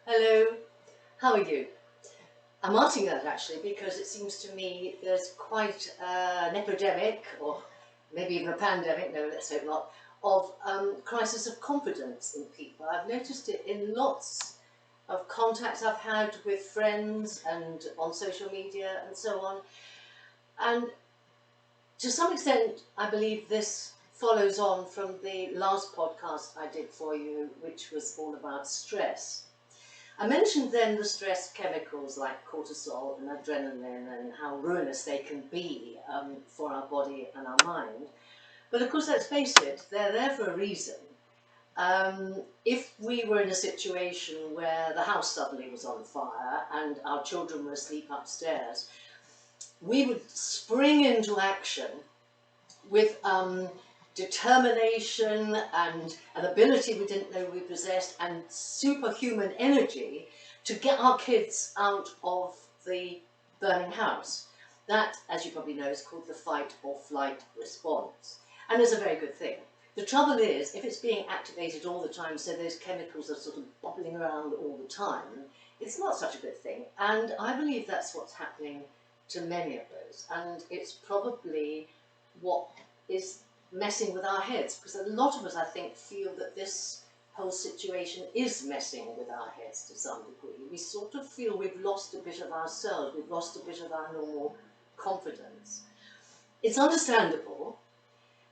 Hello, how are you? I'm asking that actually because it seems to me there's quite an epidemic, or maybe even a pandemic, no, let's hope not, of crisis of confidence in people. I've noticed it in lots of contacts I've had with friends and on social media and so on. And to some extent, I believe this follows on from the last podcast I did for you, which was all about stress. I mentioned then the stress chemicals like cortisol and adrenaline and how ruinous they can be for our body and our mind. But of course, let's face it, they're there for a reason. If we were in a situation where the house suddenly was on fire and our children were asleep upstairs, we would spring into action with determination and an ability we didn't know we possessed and superhuman energy to get our kids out of the burning house. That, as you probably know, is called the fight or flight response. And it's a very good thing. The trouble is, if it's being activated all the time, so those chemicals are sort of bubbling around all the time, it's not such a good thing. And I believe that's what's happening to many of those. And it's probably what is messing with our heads, because a lot of us, I think, feel that this whole situation is messing with our heads to some degree. We sort of feel we've lost a bit of ourselves, we've lost a bit of our normal confidence. It's understandable,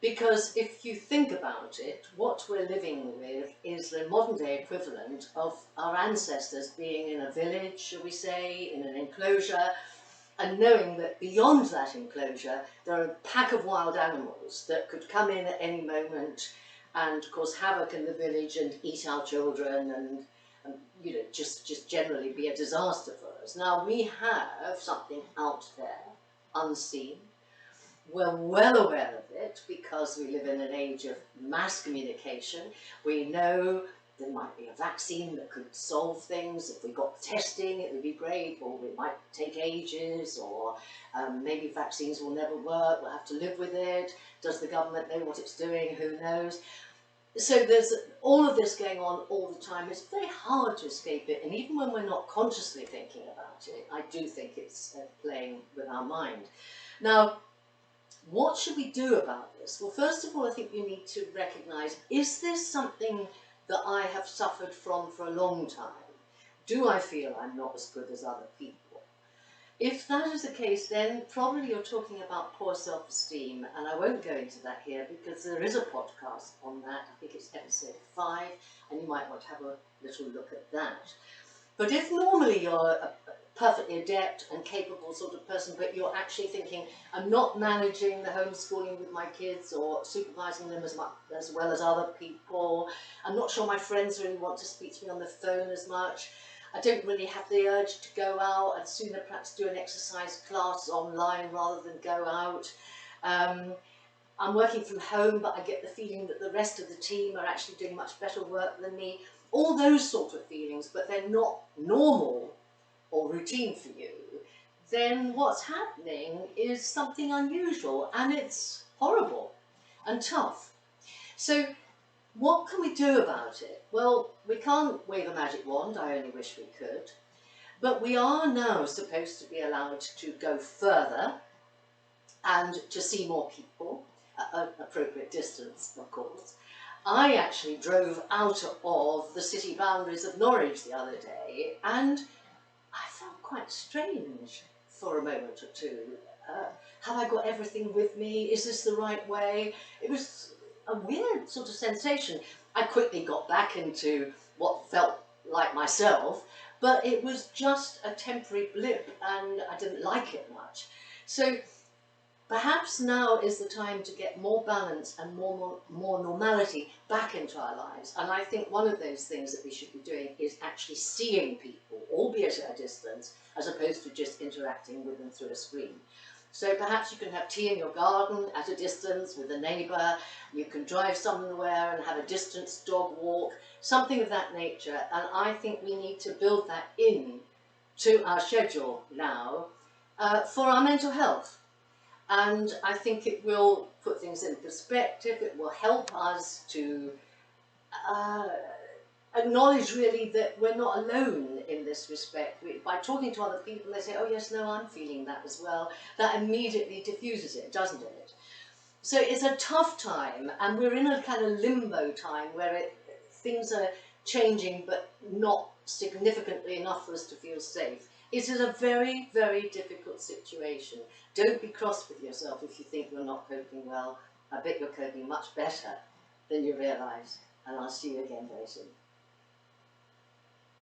because if you think about it, what we're living with is the modern day equivalent of our ancestors being in a village, shall we say, in an enclosure, and knowing that beyond that enclosure there are a pack of wild animals that could come in at any moment and cause havoc in the village and eat our children and you know, just generally be a disaster for us. Now we have something out there, unseen. We're well aware of it because we live in an age of mass communication. We know there might be a vaccine that could solve things. If we got testing, it would be great, or it might take ages, or maybe vaccines will never work, we'll have to live with it. Does the government know what it's doing? Who knows? So there's all of this going on all the time. It's very hard to escape it, and even when we're not consciously thinking about it, I do think it's playing with our mind. Now, what should we do about this? Well, first of all, I think you need to recognise, is this something that I have suffered from for a long time? Do I feel I'm not as good as other people? If that is the case, then probably you're talking about poor self-esteem, and I won't go into that here because there is a podcast on that. I think it's episode 5, and you might want to have a little look at that. But if normally you're a perfectly adept and capable sort of person, but you're actually thinking, I'm not managing the homeschooling with my kids or supervising them as well as other people, I'm not sure my friends really want to speak to me on the phone as much, I don't really have the urge to go out, I'd sooner perhaps do an exercise class online rather than go out. I'm working from home, but I get the feeling that the rest of the team are actually doing much better work than me. All those sort of feelings, but they're not normal or routine for you, then what's happening is something unusual, and it's horrible and tough. So what can we do about it? Well, we can't wave a magic wand, I only wish we could, but we are now supposed to be allowed to go further and to see more people at an appropriate distance, of course. I actually drove out of the city boundaries of Norwich the other day, and I felt quite strange for a moment or two. Have I got everything with me? Is this the right way? It was a weird sort of sensation. I quickly got back into what felt like myself, but it was just a temporary blip and I didn't like it much. So perhaps now is the time to get more balance and more normality back into our lives. And I think one of those things that we should be doing is actually seeing people, albeit at a distance, as opposed to just interacting with them through a screen. So perhaps you can have tea in your garden at a distance with a neighbour, you can drive somewhere and have a distance dog walk, something of that nature. And I think we need to build that in to our schedule now for our mental health. And I think it will put things in perspective, it will help us to acknowledge really that we're not alone in this respect. By talking to other people, they say, oh yes, no, I'm feeling that as well. That immediately diffuses it, doesn't it? So it's a tough time, and we're in a kind of limbo time where things are changing but not significantly enough for us to feel safe. It is a very, very difficult situation. Don't be cross with yourself if you think you're not coping well. I bet you're coping much better than you realise. And I'll see you again very soon.